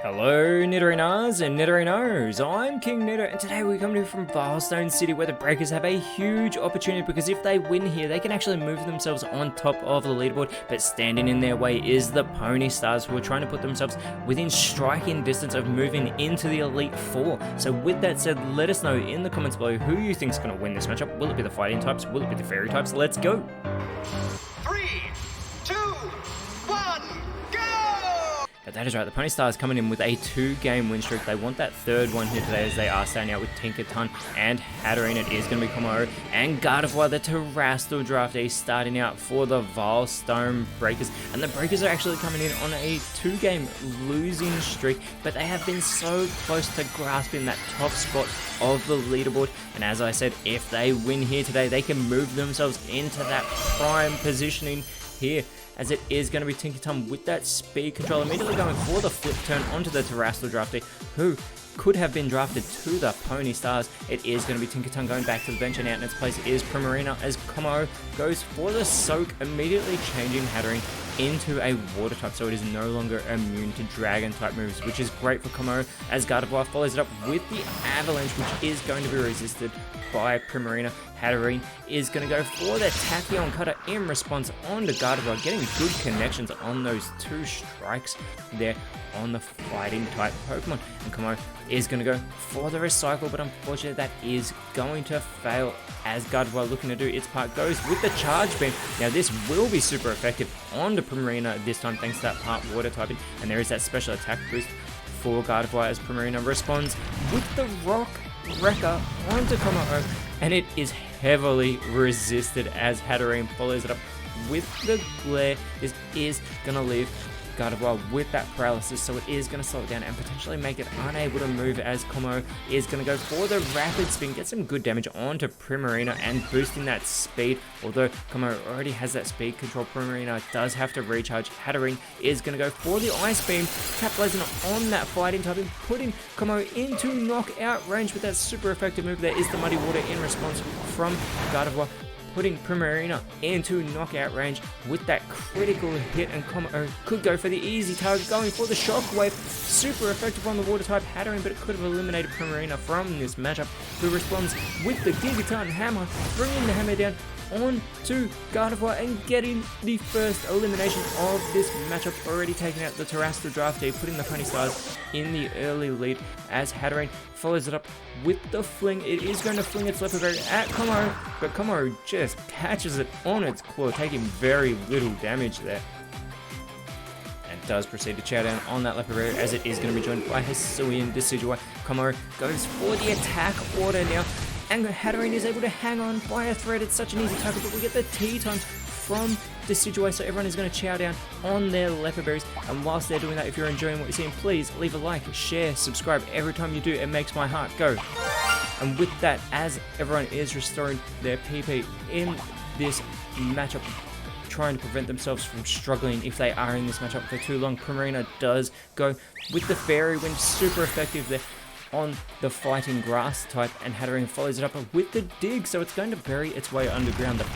Hello Nidorinas and Nidorinos, I'm King Nido and today we come to you from Vilestone City where the Breakers have a huge opportunity because if they win here they can actually move themselves on top of the leaderboard, but standing in their way is the Pony Stars who are trying to put themselves within striking distance of moving into the Elite Four. So with that said, let us know in the comments below who you think is going to win this matchup. Will it be the fighting types? Will it be the fairy types? Let's go! 3, 2, 1, go! But that is right, the Pony Stars coming in with a 2-game win streak. They want that third one here today as they are starting out with Tinkaton and Hatterene. It is going to be Komaro and Gardevoir, the Terrestrial draftee, starting out for the Vilestone Breakers. And the Breakers are actually coming in on a 2-game losing streak, but they have been so close to grasping that top spot of the leaderboard. And as I said, if they win here today, they can move themselves into that prime positioning here, as it is going to be Tinkaton with that speed control, immediately going for the flip turn onto the Terrestrial draftee, who could have been drafted to the Pony Stars. It is going to be Tinkaton going back to the bench, and out in its place is Primarina as Komaro goes for the soak, immediately changing Hatterene into a water type, so it is no longer immune to dragon type moves, which is great for Komaro as Gardevoir follows it up with the avalanche, which is going to be resisted by Primarina. Hatterene is going to go for the Tachyon Cutter in response onto Gardevoir, getting good connections on those two strikes there on the fighting type Pokemon. And Komaro is going to go for the Recycle, but unfortunately that is going to fail as Gardevoir, looking to do its part, goes with the Charge Beam. Now this will be super effective onto Primarina this time thanks to that part water typing, and there is that special attack boost for Gardevoir as Primarina responds with the Rock Wrecker onto Komaro, and it is heavily resisted as Hatterene follows it up with the Glare. This is going to leave Gardevoir with that paralysis, so it is going to slow it down and potentially make it unable to move, as Komaro is going to go for the Rapid Spin, get some good damage onto Primarina and boosting that speed. Although Komaro already has that speed control, Primarina does have to recharge. Hatterene is going to go for the Ice Beam, capitalizing on that fighting type and putting Komaro into knockout range with that super effective move. There is the Muddy Water in response from Gardevoir, putting Primarina into knockout range with that critical hit, and Komaro could go for the easy target, going for the Shockwave. Super effective on the water type Hatterene, but it could have eliminated Primarina from this matchup, who responds with the Gigaton Hammer, bringing the hammer down onto Gardevoir and getting the first elimination of this matchup, already taking out the Terrestrial draftee, putting the Pony Stars in the early lead as Hatterene follows it up with the Fling. It is going to fling its Leopard Berry at Komaro, but Komaro just catches it on its claw, taking very little damage there. And does proceed to chow down on that Leopard Berry as it is going to be joined by Hisuian Decidueye. Komaro goes for the attack order now, and Hatterene is able to hang on by a thread. It's such an easy target, but we get the T-Tons from Decidueye, so everyone is going to chow down on their Leopard Berries. And whilst they're doing that, if you're enjoying what you're seeing, please leave a like, share, subscribe. Every time you do, it makes my heart go. And with that, as everyone is restoring their PP in this matchup, trying to prevent themselves from struggling if they are in this matchup for too long, Primarina does go with the Fairy Wind, super effective there on the fighting grass type, and Hatterene follows it up with the Dig, so it's going to bury its way underground. The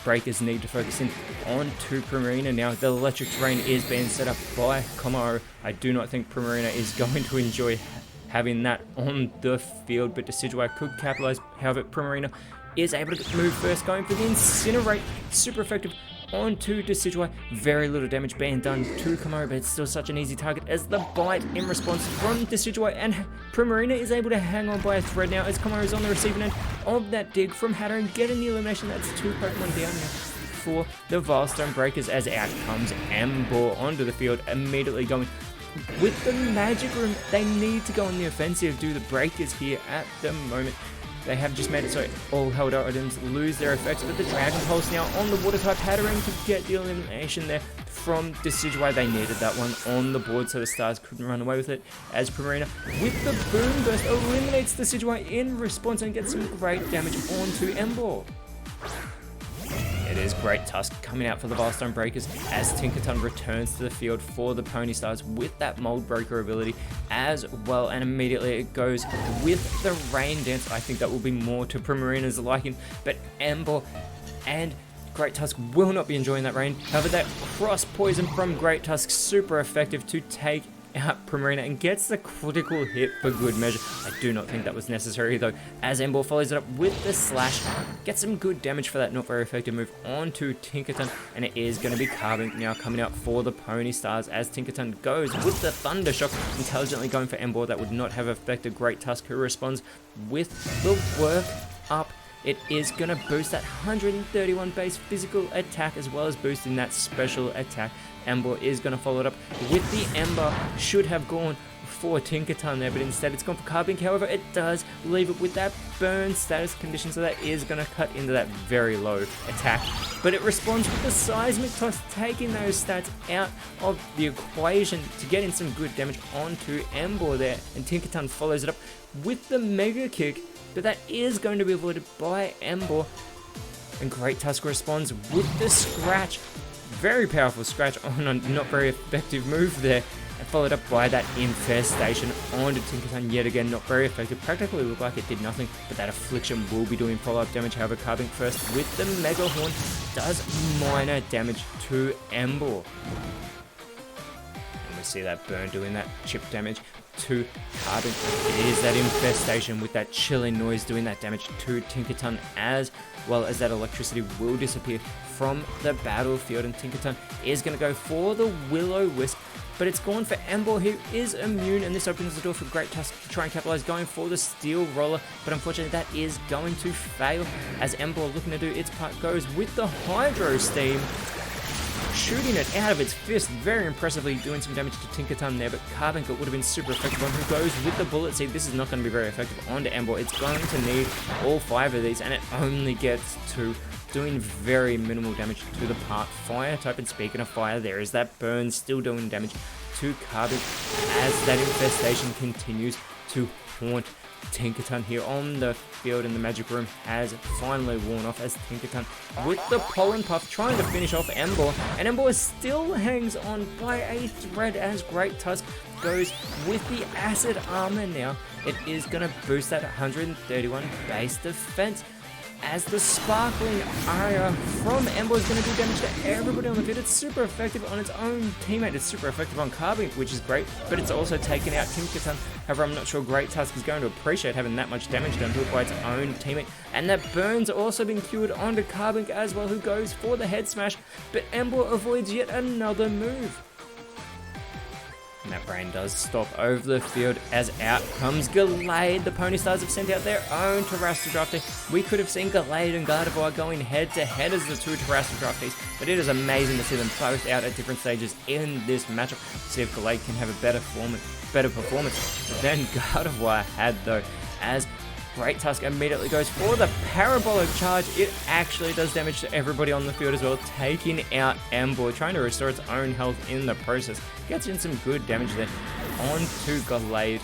Breakers need to focus in on to Primarina now. The Electric Terrain is being set up by Komaro. I do not think Primarina is going to enjoy having that on the field, but Decidueye could capitalize. However, Primarina is able to move first, going for the Incinerate, super effective onto Decidueye. Very little damage being done to Komaro, but it's still such an easy target as the Bite in response from Decidueye, and Primarina is able to hang on by a thread now as Komaro is on the receiving end of that Dig from Hatterene, getting the elimination. That's 2 Pokemon down now for the Vilestone Breakers, as out comes Emboar onto the field, immediately going with the Magic Room. They need to go on the offensive, do the Breakers here at the moment. They have just made it so all held out items lose their effects, but the Dragon Pulse now on the water type Hatterene to get the elimination there from Decidueye. They needed that one on the board so the Stars couldn't run away with it, as Primarina with the Boom Burst eliminates Decidueye in response and gets some great damage onto Emboar. It is Great Tusk coming out for the Vilestone Breakers as Tinkaton returns to the field for the Pony Stars with that Mold Breaker ability as well, and immediately it goes with the Rain Dance. I think that will be more to Primarina's liking, but Emboar and Great Tusk will not be enjoying that rain. However, that Cross Poison from Great Tusk, super effective to take out Primarina and gets the critical hit for good measure. I do not think that was necessary though, as Ember follows it up with the slash, gets some good damage for that not very effective move onto Tinkaton, and it is going to be Carbink now coming out for the Pony Stars as Tinkaton goes with the Thunder Shock, intelligently going for Ember. That would not have affected Great Tusk, who responds with the Work Up. It is going to boost that 131 base physical attack as well as boosting that special attack. Ember is going to follow it up with the Ember. Should have gone for Tinkaton there, but instead it's gone for Carbink. However, it does leave it with that burn status condition, so that is going to cut into that very low attack. But it responds with the Seismic Toss, taking those stats out of the equation to get in some good damage onto Ember there. And Tinkaton follows it up with the Mega Kick, but that is going to be avoided by Ember. And Great Tusk responds with the Scratch. Very powerful Scratch on a not very effective move there. And followed up by that Infestation onto Tinkaton yet again. Not very effective. Practically looked like it did nothing, but that Affliction will be doing follow-up damage. However, Carbink first with the Mega Horn does minor damage to Ember. See that burn doing that chip damage to Carbink. It is that Infestation with that chilling noise doing that damage to Tinkaton, as well as that electricity will disappear from the battlefield, and Tinkaton is going to go for the Will-O-Wisp, but it's gone for Ember, who is immune, and this opens the door for Great Tusk to try and capitalize, going for the Steel Roller, but unfortunately that is going to fail, as Ember, looking to do its part, goes with the Hydro Steam, shooting it out of its fist very impressively, doing some damage to Tinkaton there, but Carbink, it would have been super effective on, who goes with the Bullet Seed. This is not going to be very effective onto Ember. It's going to need all 5 of these, and it only gets 2, doing very minimal damage to the part Fire type. And speaking of fire, there is that burn still doing damage to Carbink as that Infestation continues to haunt Tinkaton here on the field, and the Magic Room has finally worn off as Tinkaton with the Pollen Puff trying to finish off Ember, and Ember still hangs on by a thread as Great Tusk goes with the Acid Armor now. It is going to boost that 131 base defense, as the Sparkling Aria from Ember is going to do damage to everybody on the field. It's super effective on its own teammate. It's super effective on Carbink, which is great, but it's also taken out Tinkaton. However, I'm not sure Great Tusk is going to appreciate having that much damage done to it by its own teammate. And that burn's also been cured onto Carbink as well, who goes for the Head Smash, but Ember avoids yet another move. And that Rain does stop over the field, as out comes Gallade. The Pony Stars have sent out their own Terrastal Drafty. We could have seen Gallade and Gardevoir going head to head as the 2 Terrastal Drafties, but it is amazing to see them both out at different stages in this matchup. See if Gallade can have a better performance than Gardevoir had though, as Great Tusk immediately goes for the Parabolic Charge. It actually does damage to everybody on the field as well, taking out Ember, trying to restore its own health in the process. Gets in some good damage there onto Gallade,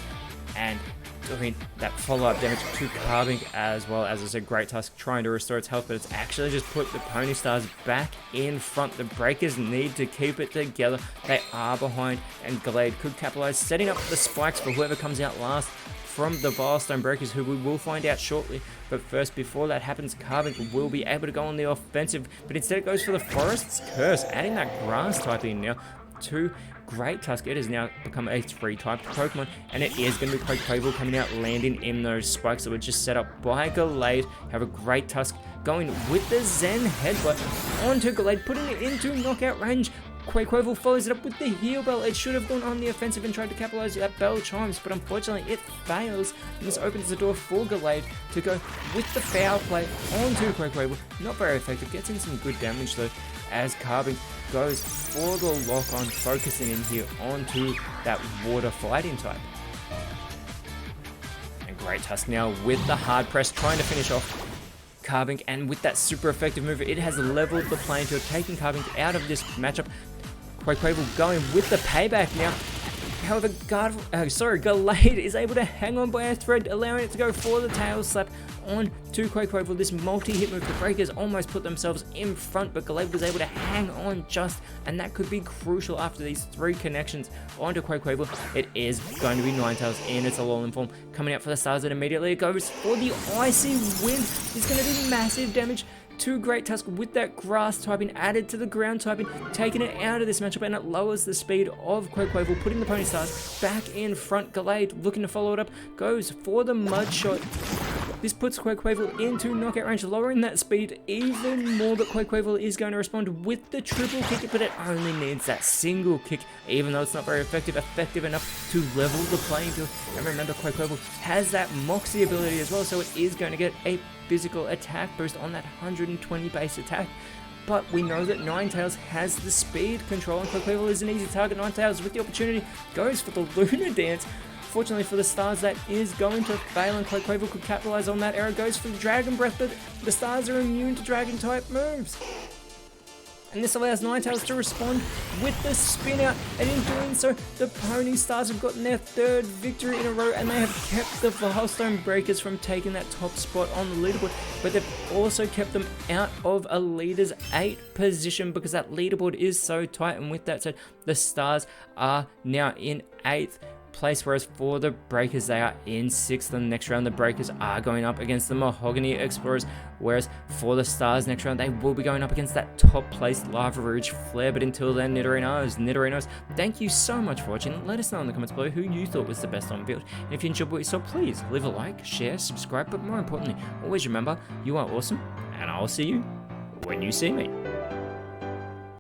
and doing that follow-up damage to Carbink as well. As I said, Great Tusk trying to restore its health, but it's actually just put the Pony Stars back in front. The Breakers need to keep it together. They are behind, and Gallade could capitalize, setting up the spikes for whoever comes out last from the Vilestone Breakers, who we will find out shortly. But first, before that happens, Carbink will be able to go on the offensive, but instead it goes for the Forest's Curse, adding that Grass type in now to Great Tusk. It has now become a 3-type Pokemon, and it is going to be Quaquaval coming out, landing in those spikes that were just set up by Gallade. Have a Great Tusk going with the Zen Headbutt onto Gallade, putting it into knockout range. Quaquaval follows it up with the Heal Bell. It should have gone on the offensive and tried to capitalize that Bell Chimes, but unfortunately it fails, and this opens the door for Gallade to go with the Foul Play onto Quaquaval. Not very effective, gets in some good damage though, as Carbink goes for the lock on, focusing in here onto that Water Fighting type. And Great Tusk now with the Hard Press, trying to finish off Carbink, and with that super effective move, it has leveled the playing field, taking Carbink out of this matchup. Quaquaval going with the payback now. However, Gallade is able to hang on by a thread, allowing it to go for the Tail Slap on to Quaquaval. This multi-hit move, the Breakers almost put themselves in front, but Gallade was able to hang on just, and that could be crucial after these 3 connections onto Quaquaval. It is going to be Ninetales in its Alolan form, coming out for the Stars, and immediately it goes for the Icy Wind. It's going to do massive damage 2 Great Tusk with that grass typing added to the ground typing, taking it out of this matchup, and it lowers the speed of Quaquaval, putting the Pony Stars back in front. Gallade looking to follow it up, goes for the Mud Shot. This puts Quaquaval into knockout range, lowering that speed even more, but Quaquaval is going to respond with the triple kick, but it only needs that single kick, even though it's not very effective enough to level the playing field. And remember, Quaquaval has that Moxie ability as well, so it is going to get a physical attack boost on that 120 base attack. But we know that Ninetales has the speed control, and Quaquaval is an easy target. Ninetales with the opportunity goes for the Lunar Dance. Fortunately for the Stars, that is going to fail, and Quaquaval could capitalize on that error. Goes for the Dragon Breath, but the Stars are immune to Dragon type moves. And this allows Ninetales to respond with the spin out, and in doing so, the Pony Stars have gotten their 3rd victory in a row, and they have kept the Vilestone Breakers from taking that top spot on the leaderboard, but they've also kept them out of a leader's 8 position because that leaderboard is so tight. And with that said, the Stars are now in 8th place, whereas for the Breakers they are in 6th. And next round the Breakers are going up against the Mahogany Explorers, whereas for the Stars next round they will be going up against that top place Lava Rouge Flare. But until then, Nidorinos, thank you so much for watching. Let us know in the comments below who you thought was the best on build, and if you enjoyed what you saw, please leave a like, share, subscribe, but more importantly, always remember, you are awesome, and I'll see you when you see me.